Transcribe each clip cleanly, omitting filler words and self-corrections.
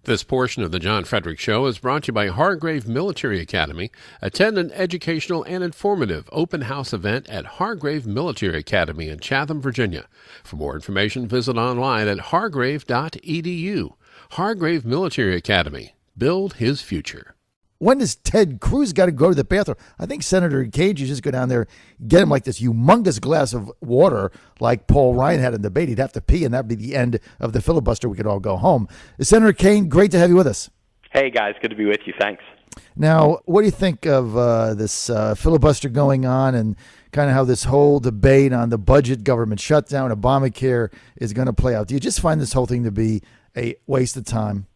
This portion of the John Fredericks Show is brought to you by Hargrave Military Academy. Attend an educational and informative open house event at Hargrave Military Academy in Chatham, Virginia. For more information, visit online at hargrave.edu. Hargrave Military Academy. Build his future. When does Ted Cruz got to go to the bathroom? I think Senator Kaine should just go down there, get him like this humongous glass of water like Paul Ryan had in the debate. He'd have to pee, and that'd be the end of the filibuster. We could all go home. Senator Kaine, great to have you with us. Hey, guys. Good to be with you. Thanks. Now, what do you think of this filibuster going on and kind of how this whole debate on the budget, government shutdown, Obamacare is going to play out? Do you just find this whole thing to be a waste of time?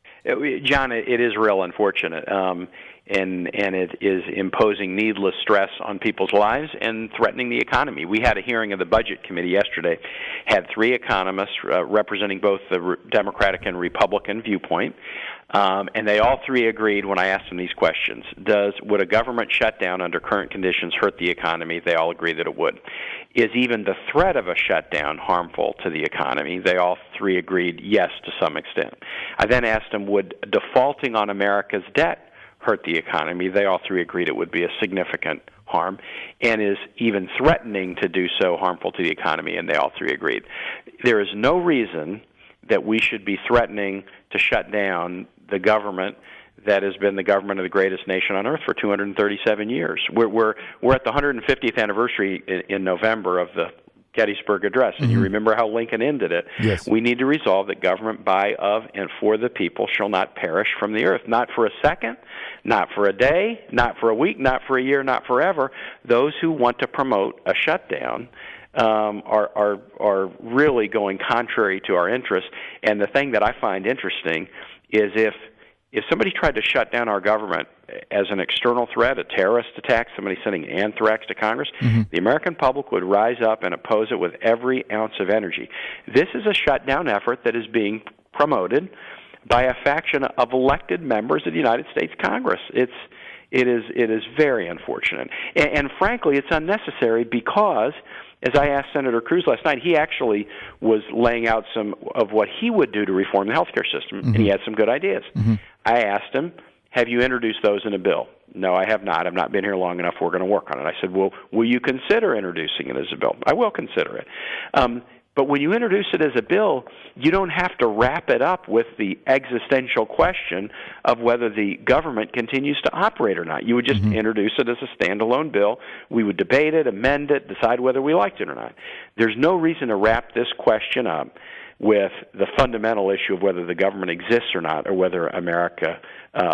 John, it is real unfortunate, and it is imposing needless stress on people's lives and threatening the economy. We had a hearing of the Budget Committee yesterday, had three economists representing both the Democratic and Republican viewpoint, and they all three agreed when I asked them these questions. Would a government shutdown under current conditions hurt the economy? They all agreed that it would. Is even the threat of a shutdown harmful to the economy? They all three agreed yes to some extent. I then asked them, would defaulting on America's debt hurt the economy? They all three agreed it would be a significant harm, and is even threatening to do so harmful to the economy, and they all three agreed. There is no reason that we should be threatening to shut down the government that has been the government of the greatest nation on earth for 237 years. We're at the 150th anniversary in November of the Gettysburg Address, and you remember how Lincoln ended it. Yes. We need to resolve that government by, of, and for the people shall not perish from the earth. Not for a second, not for a day, not for a week, not for a year, not forever. Those who want to promote a shutdown are really going contrary to our interests. And the thing that I find interesting is if somebody tried to shut down our government as an external threat, a terrorist attack, somebody sending anthrax to Congress, the American public would rise up and oppose it with every ounce of energy. This is a shutdown effort that is being promoted by a faction of elected members of the United States Congress. It is very unfortunate. And frankly, it's unnecessary because, as I asked Senator Cruz last night, he actually was laying out some of what he would do to reform the healthcare system, and he had some good ideas. I asked him, have you introduced those in a bill? No, I have not. I've not been here long enough. We're going to work on it. I said, well, will you consider introducing it as a bill? I will consider it. But when you introduce it as a bill, you don't have to wrap it up with the existential question of whether the government continues to operate or not. You would just introduce it as a standalone bill. We would debate it, amend it, decide whether we liked it or not. There's no reason to wrap this question up with the fundamental issue of whether the government exists or not, or whether America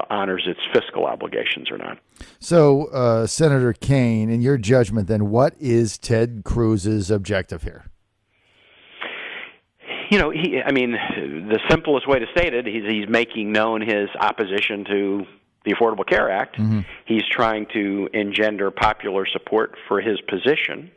honors its fiscal obligations or not. So, Senator Kaine, in your judgment, then, what is Ted Cruz's objective here? You know, the simplest way to state it, he's making known his opposition to the Affordable Care Act. He's trying to engender popular support for his position.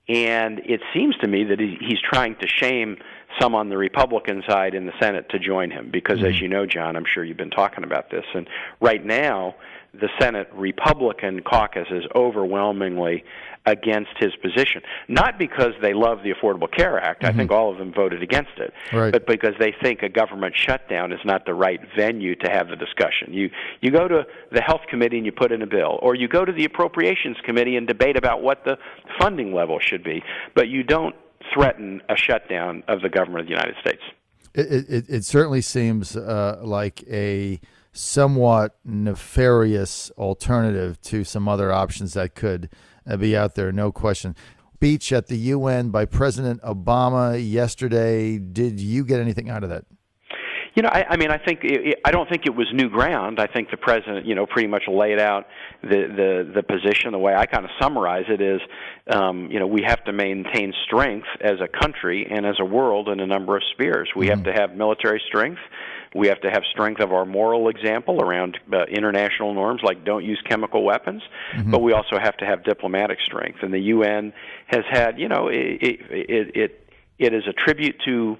And it seems to me that he's trying to shame some on the Republican side in the Senate to join him because, as you know, John, I'm sure you've been talking about this, and right now the Senate Republican caucus is overwhelmingly against his position, not because they love the Affordable Care Act. I think all of them voted against it, but because they think a government shutdown is not the right venue to have the discussion. You go to the Health Committee and you put in a bill, or you go to the Appropriations Committee and debate about what the funding level should be, but you don't threaten a shutdown of the government of the United States. It certainly seems like a somewhat nefarious alternative to some other options that could be out there, no question. Speech at the UN by President Obama yesterday. Did you get anything out of that? You know, I don't think it was new ground. I think the president, pretty much laid out the position. The way I kind of summarize it is, we have to maintain strength as a country and as a world in a number of spheres. We have to have military strength. We have to have strength of our moral example around international norms like don't use chemical weapons, but we also have to have diplomatic strength. And the UN has had, it is a tribute to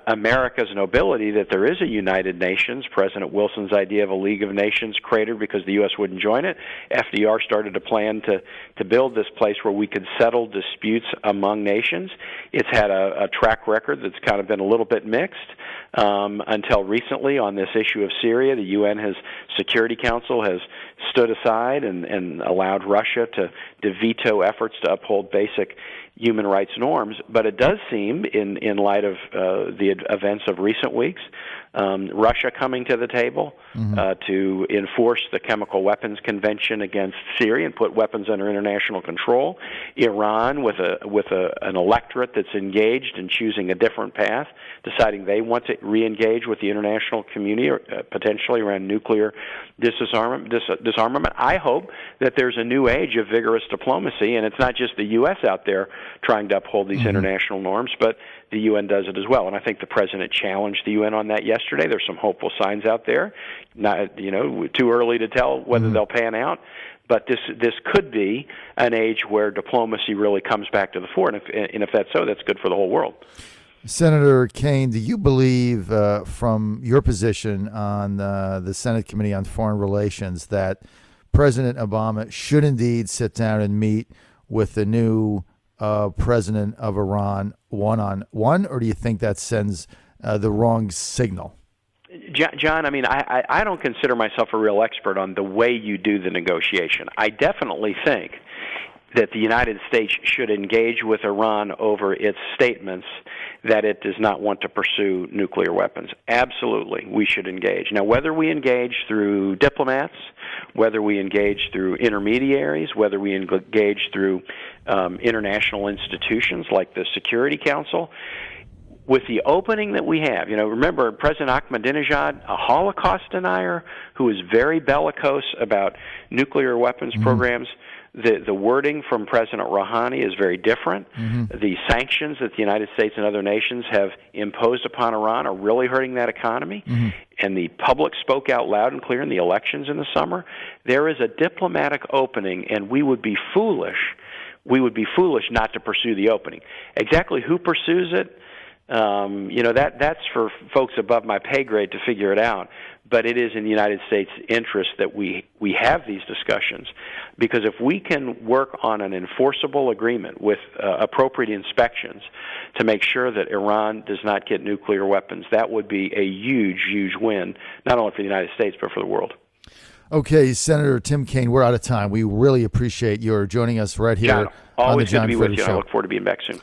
America's nobility that there is a United Nations. President Wilson's idea of a League of Nations cratered because the U.S. wouldn't join it. FDR started a plan to build this place where we could settle disputes among nations. It's had a track record that's kind of been a little bit mixed. until recently on this issue of Syria. The UN Security Council has stood aside and allowed Russia to veto efforts to uphold basic human rights norms. But it does seem, in light of the events of recent weeks, Russia coming to the table to enforce the Chemical Weapons Convention against Syria and put weapons under international control. Iran with an electorate that's engaged in choosing a different path, deciding they want to re-engage with the international community, potentially around nuclear disarmament. I hope that there's a new age of vigorous diplomacy, and it's not just the U.S. out there trying to uphold these international norms, but the UN does it as well. And I think the president challenged the UN on that yesterday. There's some hopeful signs out there. Not, too early to tell whether they'll pan out. But this could be an age where diplomacy really comes back to the fore. And if that's so, that's good for the whole world. Senator Kaine, do you believe, from your position on the Senate Committee on Foreign Relations, that President Obama should indeed sit down and meet with the new president of Iran one-on-one, or do you think that sends the wrong signal? John, I don't consider myself a real expert on the way you do the negotiation. I definitely think that the United States should engage with Iran over its statements that it does not want to pursue nuclear weapons. Absolutely, we should engage. Now, whether we engage through diplomats, whether we engage through intermediaries, whether we engage through international institutions like the Security Council, with the opening that we have, remember President Ahmadinejad, a Holocaust denier who is very bellicose about nuclear weapons programs. The wording from President Rouhani is very different. The sanctions that the United States and other nations have imposed upon Iran are really hurting that economy. And the public spoke out loud and clear in the elections in the summer. There is a diplomatic opening, and we would be foolish not to pursue the opening. Exactly who pursues it? That's for folks above my pay grade to figure it out. But it is in the United States' interest that we have these discussions, because if we can work on an enforceable agreement with appropriate inspections to make sure that Iran does not get nuclear weapons, that would be a huge, huge win, not only for the United States, but for the world. Okay, Senator Tim Kaine, we're out of time. We really appreciate your joining us right here John, on the always John good to be Fredericks with you. Show. I look forward to being back soon.